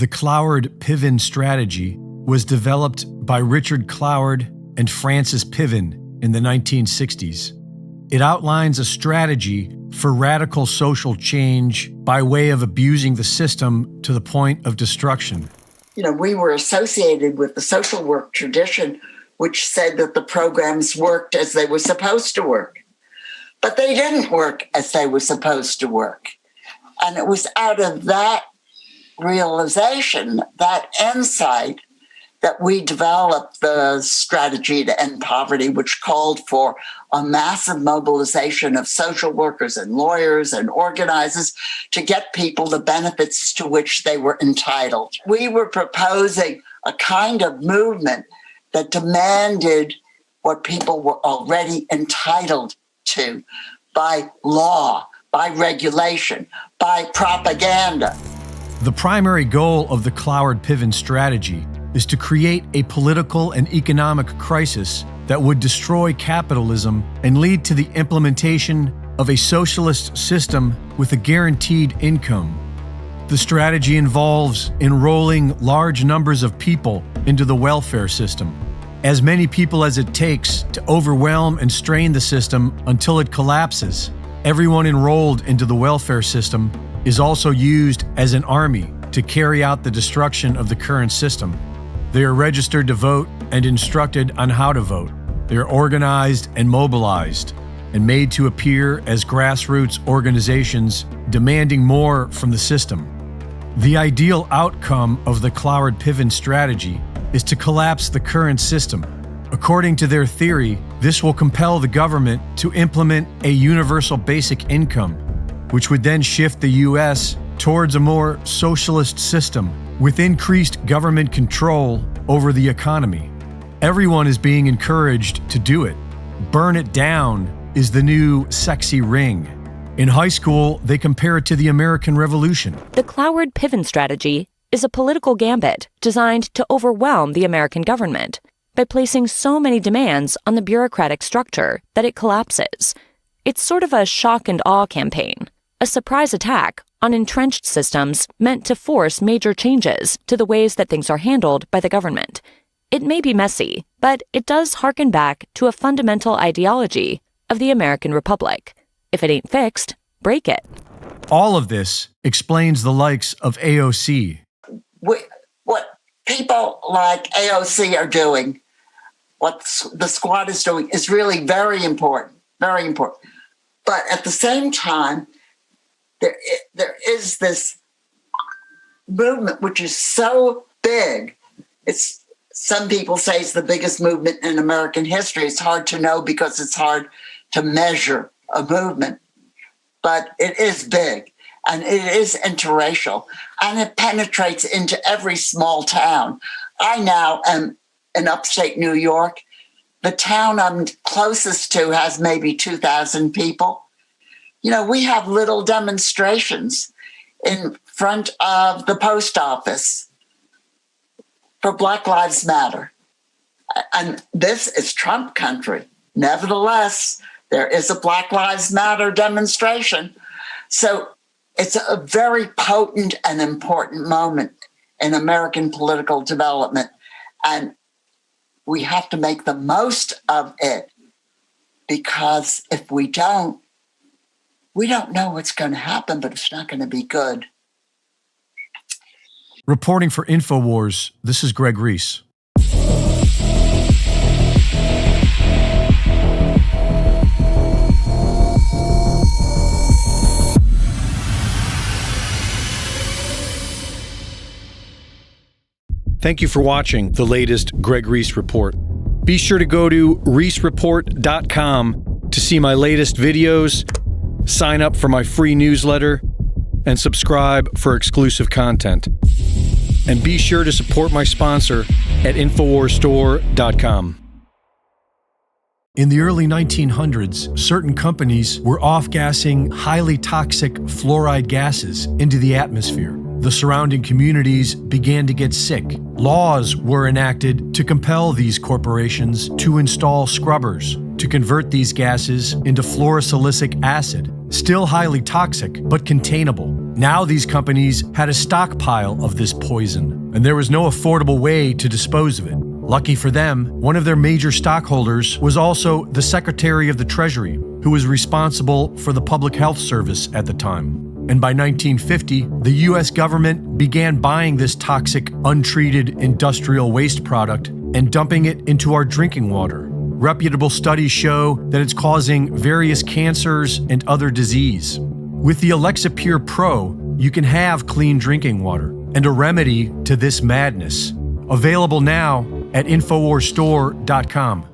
The Cloward-Piven strategy was developed by Richard Cloward and Francis Piven in the 1960s. It outlines a strategy for radical social change by way of abusing the system to the point of destruction. We were associated with the social work tradition, which said that the programs worked as they were supposed to work. But they didn't work as they were supposed to work. And it was out of that realization, that insight, that we developed the strategy to end poverty, which called for a massive mobilization of social workers and lawyers and organizers to get people the benefits to which they were entitled. We were proposing a kind of movement that demanded what people were already entitled to by law, by regulation, by propaganda. The primary goal of the Cloward-Piven strategy is to create a political and economic crisis that would destroy capitalism and lead to the implementation of a socialist system with a guaranteed income. The strategy involves enrolling large numbers of people into the welfare system, as many people as it takes to overwhelm and strain the system until it collapses. Everyone enrolled into the welfare system is also used as an army to carry out the destruction of the current system. They are registered to vote and instructed on how to vote. They are organized and mobilized and made to appear as grassroots organizations demanding more from the system. The ideal outcome of the Cloward-Piven strategy is to collapse the current system. According to their theory, this will compel the government to implement a universal basic income, which would then shift the U.S. towards a more socialist system with increased government control over the economy. Everyone is being encouraged to do it. Burn it down is the new sexy ring. In high school, they compare it to the American Revolution. The Cloward-Piven strategy is a political gambit designed to overwhelm the American government by placing so many demands on the bureaucratic structure that it collapses. It's sort of a shock and awe campaign, a surprise attack on entrenched systems meant to force major changes to the ways that things are handled by the government. It may be messy, but it does harken back to a fundamental ideology of the American Republic. If it ain't fixed, break it. All of this explains the likes of AOC. What people like AOC are doing, what the squad is doing, is really very important, very important. But at the same time, there is this movement which is so big. Some people say it's the biggest movement in American history. It's hard to know because it's hard to measure a movement, but it is big and it is interracial and it penetrates into every small town. I now am in upstate New York. The town I'm closest to has maybe 2,000 people. We have little demonstrations in front of the post office for Black Lives Matter. And this is Trump country. Nevertheless, there is a Black Lives Matter demonstration. So it's a very potent and important moment in American political development. And we have to make the most of it, because if we don't know what's going to happen, but it's not going to be good. Reporting for InfoWars, this is Greg Reese. Thank you for watching the latest Greg Reese Report. Be sure to go to reesereport.com to see my latest videos, sign up for my free newsletter, and subscribe for exclusive content. And be sure to support my sponsor at InfoWarsStore.com. In the early 1900s, certain companies were off-gassing highly toxic fluoride gases into the atmosphere. The surrounding communities began to get sick. Laws were enacted to compel these corporations to install scrubbers to convert these gases into fluorosilicic acid, still highly toxic but containable. Now these companies had a stockpile of this poison, and there was no affordable way to dispose of it. Lucky for them, one of their major stockholders was also the Secretary of the Treasury, who was responsible for the Public Health Service at the time. And by 1950, the US government began buying this toxic, untreated industrial waste product and dumping it into our drinking water. Reputable studies show that it's causing various cancers and other disease. With the Alexa Pure Pro, you can have clean drinking water and a remedy to this madness. Available now at InfoWarsStore.com.